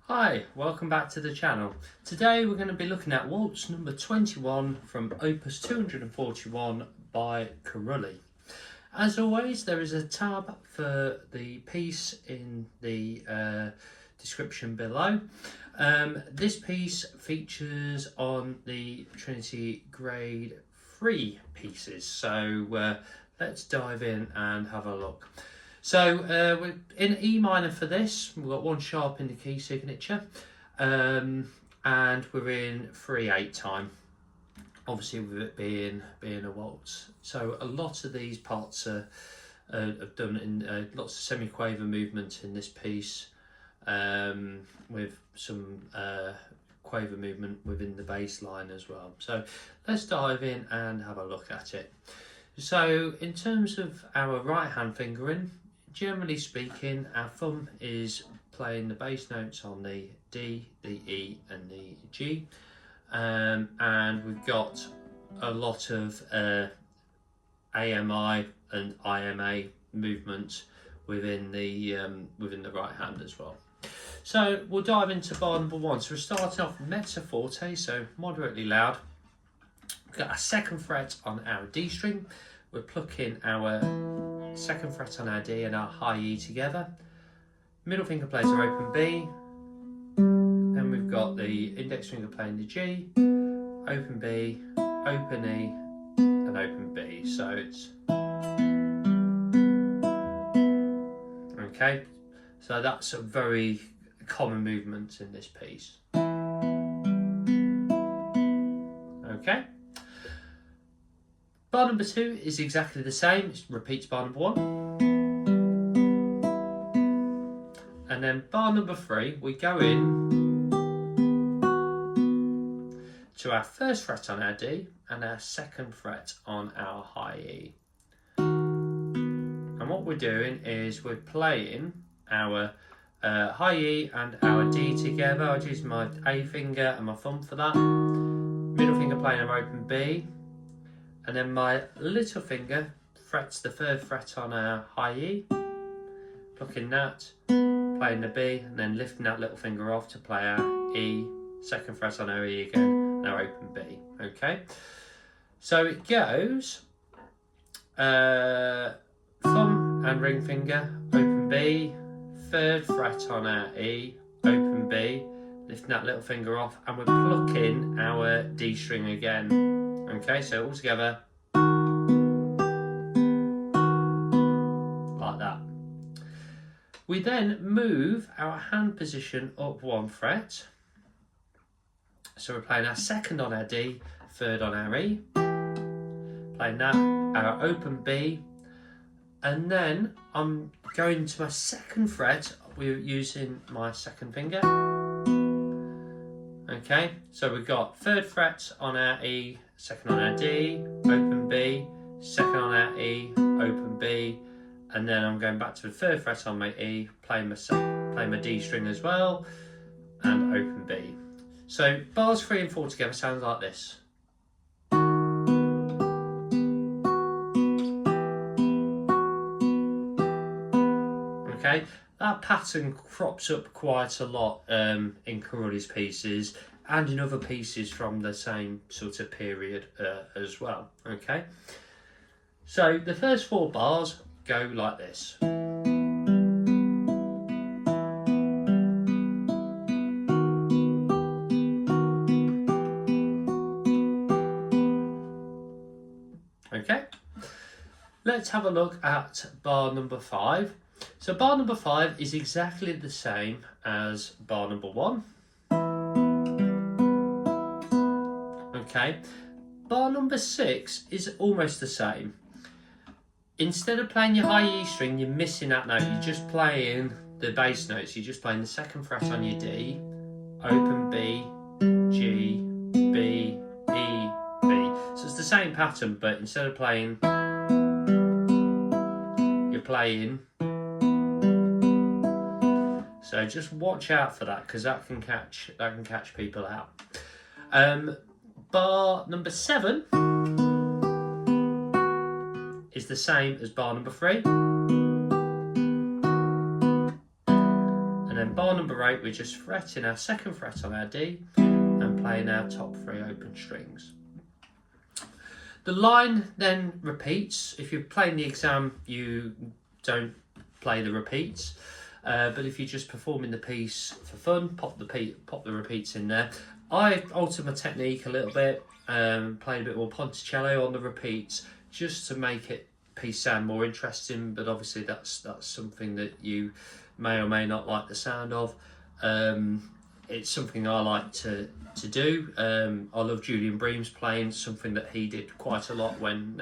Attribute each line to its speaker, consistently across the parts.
Speaker 1: Hi, welcome back to the channel. Today we're going to be looking at waltz number 21 from opus 241 by Carulli. As always, there is a tab for the piece in the description below. This piece features on the Trinity Grade 3 pieces, so let's dive in and have a look. So we're in E minor for this. We've got one sharp in the key signature, and we're in 3/8 time. Obviously, with it being a waltz, so a lot of these parts are done in lots of semi-quaver movement in this piece, with some quaver movement within the bass line as well. So let's dive in and have a look at it. So in terms of our right hand fingering, generally speaking, our thumb is playing the bass notes on the D, the E and the G, and we've got a lot of AMI and IMA movement within the right hand as well. So we'll dive into bar number 1. So we're starting off mezzo forte, so moderately loud. We've got our 2nd fret on our D string. We're plucking our 2nd fret on our D and our high E together. Middle finger plays our open B. Then we've got the index finger playing the G, open B, open E, and open B. So it's okay. So that's a very common movement in this piece. Okay. Bar number 2 is exactly the same. It repeats bar number 1. And then bar number 3, we go in to our 1st fret on our D and our 2nd fret on our high E. And what we're doing is we're playing our high E and our D together. I'd use my A finger and my thumb for that. Middle finger playing our open B. And then my little finger frets the 3rd fret on our high E, plucking that, playing the B, and then lifting that little finger off to play our E, 2nd fret on our E again, and our open B. Okay, so it goes thumb and ring finger, open B, 3rd fret on our E, open B, lifting that little finger off, and we're plucking our D string again. Okay, so all together like that. We then move our hand position up 1 fret. So we're playing our 2nd on our D, 3rd on our E, playing that, our open B, and then I'm going to my 2nd fret. We're using my 2nd finger. Okay, so we've got 3rd fret on our E, 2nd on our D, open B, 2nd on our E, open B, and then I'm going back to the 3rd fret on my E, playing my D string as well, and open B. So bars 3 and 4 together sounds like this. Okay, that pattern crops up quite a lot in Carulli's pieces and in other pieces from the same sort of period as well. Okay, so the first 4 bars go like this. Okay, let's have a look at bar number 5. So bar number 5 is exactly the same as bar number 1. Okay, bar number 6 is almost the same. Instead of playing your high E string, you're missing that note. You're just playing the bass notes. You're just playing the 2nd fret on your D, open B, G, B, E, B. So it's the same pattern, but instead of playing, you're playing. So just watch out for that, because that can catch people out. Bar number 7 is the same as bar number 3. And then bar number 8, we're just fretting our 2nd fret on our D and playing our top 3 open strings. The line then repeats. If you're playing the exam, you don't play the repeats. But if you're just performing the piece for fun, pop the repeats in there. I altered my technique a little bit, played a bit more ponticello on the repeats just to make it piece sound more interesting, but obviously that's something that you may or may not like the sound of. It's something I like to do. I love Julian Bream's playing, something that he did quite a lot when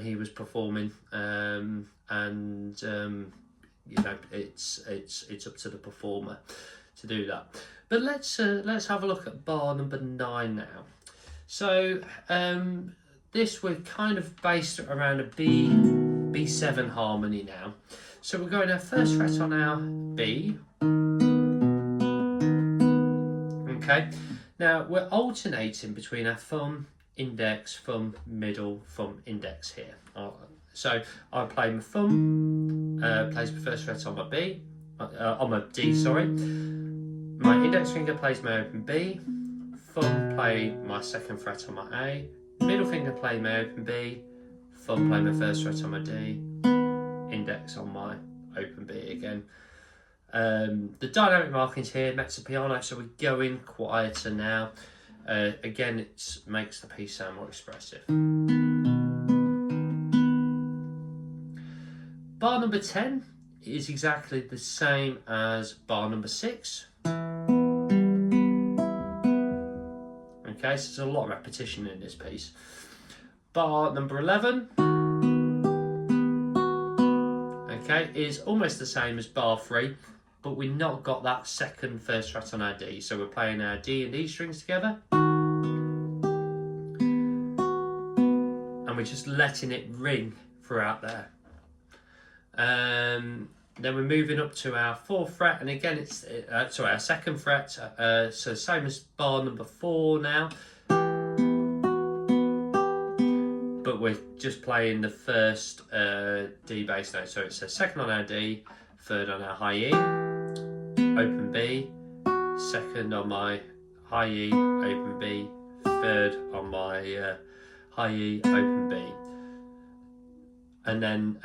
Speaker 1: he was performing, and you know, it's up to the performer to do that. But let's have a look at bar number 9 now. So this we're kind of based around a B7 harmony now. So we're going our 1st fret on our B. Okay. Now we're alternating between our thumb, index, thumb, middle, thumb, index here. So I play my thumb, plays my 1st fret on my B, on my D, sorry. My index finger plays my open B, thumb play my 2nd fret on my A, middle finger play my open B, thumb play my 1st fret on my D, index on my open B again. The dynamic markings here, mezzo piano, so we're going quieter now. Again, it makes the piece sound more expressive. Bar number 10 is exactly the same as bar number 6. Okay, so there's a lot of repetition in this piece. Bar number 11, okay, is almost the same as bar 3, but we've not got that 2nd 1st fret on our D. So we're playing our D and E strings together, and we're just letting it ring throughout there. Then we're moving up to our 4th fret, and again it's our 2nd fret, so same as bar number 4 now, but we're just playing the 1st D bass note. So it's a 2nd on our D, 3rd on our high E, open B, 2nd on my high E, open B, 3rd on my high E, open B, and then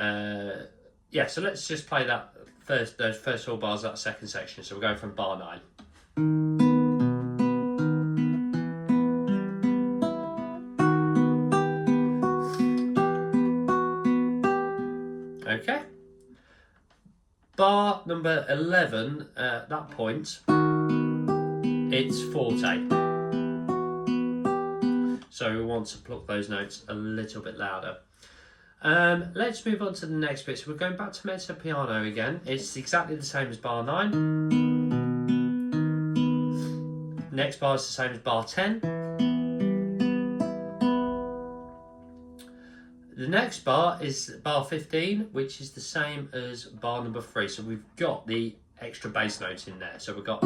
Speaker 1: yeah, so let's just play that those first 4 bars of that 2nd section. So we're going from bar 9. Okay. Bar number 11, at that point, it's forte. So we want to pluck those notes a little bit louder. Let's move on to the next bit. So we're going back to mezzo piano again. It's exactly the same as bar 9. Next bar is the same as bar 10. The next bar is bar 15, which is the same as bar number 3. So we've got the extra bass note in there. So we've got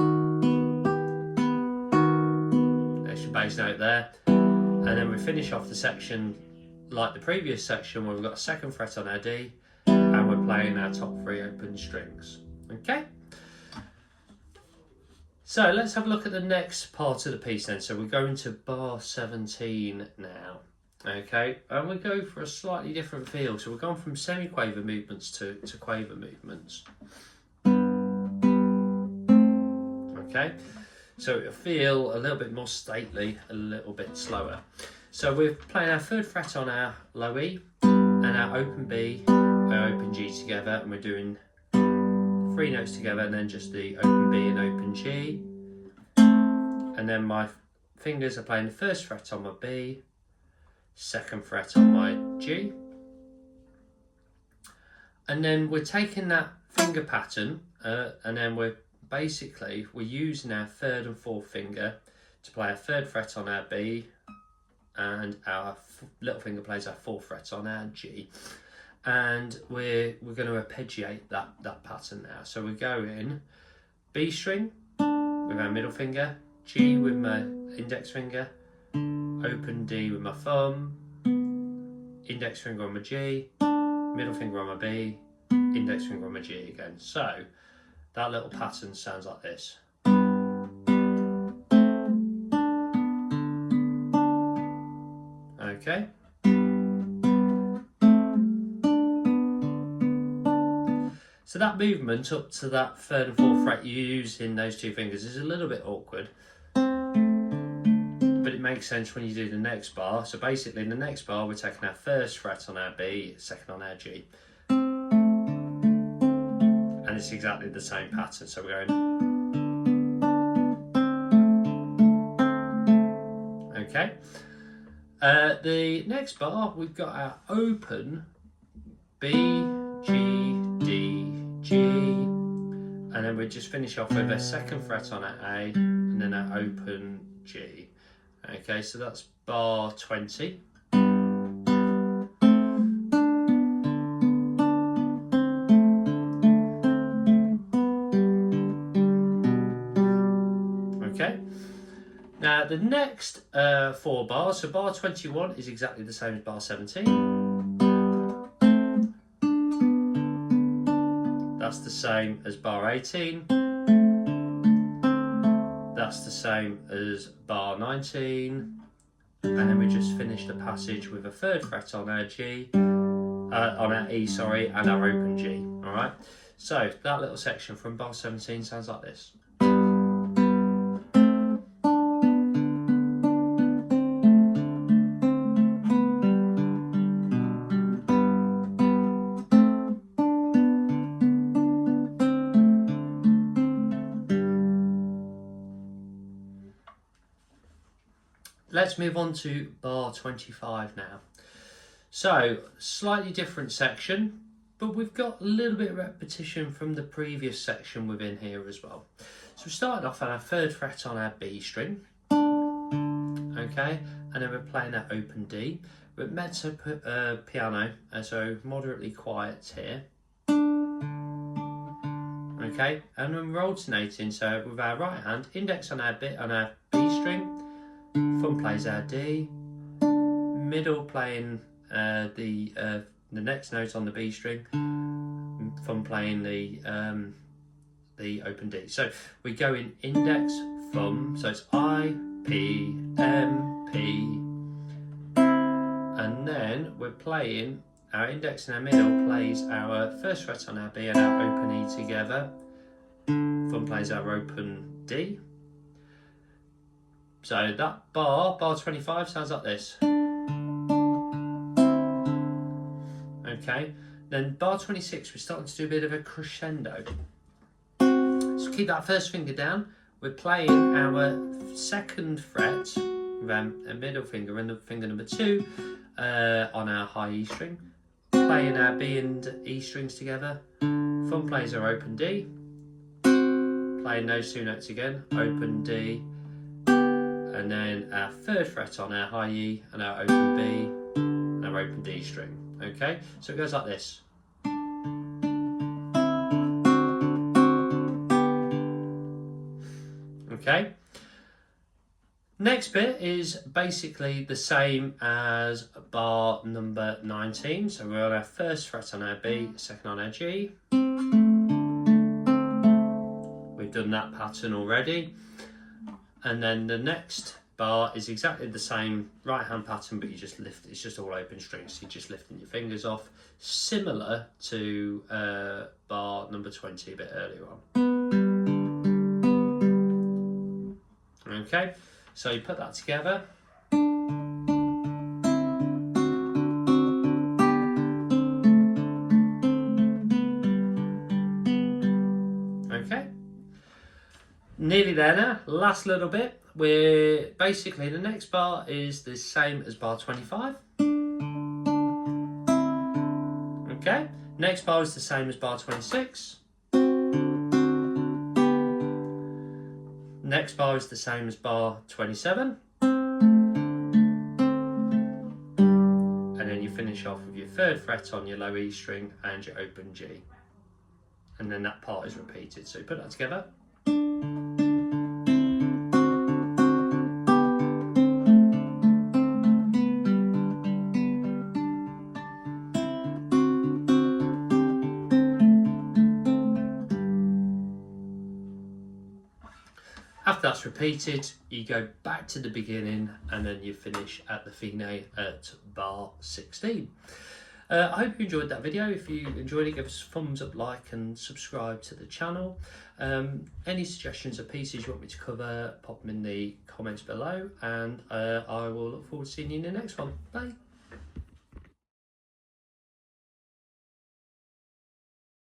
Speaker 1: extra bass note there. And then we finish off the section like the previous section, where we've got a 2nd fret on our D and we're playing our top 3 open strings. Okay, so let's have a look at the next part of the piece then. So we're going to bar 17 now. Okay, and we go for a slightly different feel. So we're going from semi-quaver movements to quaver movements. Okay, so it'll feel a little bit more stately, a little bit slower. So we're playing our 3rd fret on our low E and our open B, our open G together, and we're doing 3 notes together, and then just the open B and open G. And then my fingers are playing the 1st fret on my B, 2nd fret on my G. And then we're taking that finger pattern, and then we're using our 3rd and 4th finger to play our 3rd fret on our B, and our little finger plays our 4th fret on our G, and we're going to arpeggiate that pattern now. So we're going B string with our middle finger, G with my index finger, open D with my thumb, index finger on my G, middle finger on my B, index finger on my G again. So that little pattern sounds like this. Okay. So that movement up to that 3rd and 4th fret you use in those 2 fingers is a little bit awkward, but it makes sense when you do the next bar. So basically in the next bar we're taking our 1st fret on our B, 2nd on our G, and it's exactly the same pattern. So we're going, okay. The next bar we've got our open B, G, D, G, and then we just finish off with a 2nd fret on our A and then our open G. Okay, so that's bar 20. Okay, now the next 4 bars, so bar 21 is exactly the same as bar 17. That's the same as bar 18. That's the same as bar 19. And then we just finish the passage with a 3rd fret on our G, on our E, sorry, and our open G. All right. So that little section from bar 17 sounds like this. Let's move on to bar 25 now. So, slightly different section, but we've got a little bit of repetition from the previous section within here as well. So we started off on our 3rd fret on our B string, okay, and then we're playing our open D. We're mezzo piano, so moderately quiet here, okay, and then we're alternating, so with our right hand, index on our B string, thumb plays our D, middle playing the next note on the B string, thumb playing the open D. So we go in index, thumb, so it's I, P, M, P, and then we're playing our index and our middle plays our 1st fret on our B and our open E together, thumb plays our open D. So that bar 25 sounds like this. Okay, then bar 26 we're starting to do a bit of a crescendo. So keep that 1st finger down. We're playing our 2nd fret with our middle finger and the finger number 2 on our high E string. Playing our B and E strings together. Thumb plays our open D. Playing those 2 notes again, open D. And then our 3rd fret on our high E and our open B and our open D string. Okay, so it goes like this. Okay, next bit is basically the same as bar number 19. So we're on our 1st fret on our B, 2nd on our G. We've done that pattern already. And then the next bar is exactly the same right hand pattern, but you just lift, it's just all open strings, so you're just lifting your fingers off, similar to bar number 20 a bit earlier on. Okay, so you put that together. Okay, nearly there now, last little bit. We're basically, the next bar is the same as bar 25. Okay, next bar is the same as bar 26. Next bar is the same as bar 27. And then you finish off with your 3rd fret on your low E string and your open G. And then that part is repeated. So you put that together. After that's repeated, you go back to the beginning and then you finish at the fine at bar 16. I hope you enjoyed that video. If you enjoyed it, give us a thumbs up, like and subscribe to the channel. Any suggestions of pieces you want me to cover, pop them in the comments below, and I will look forward to seeing you in the next one. Bye.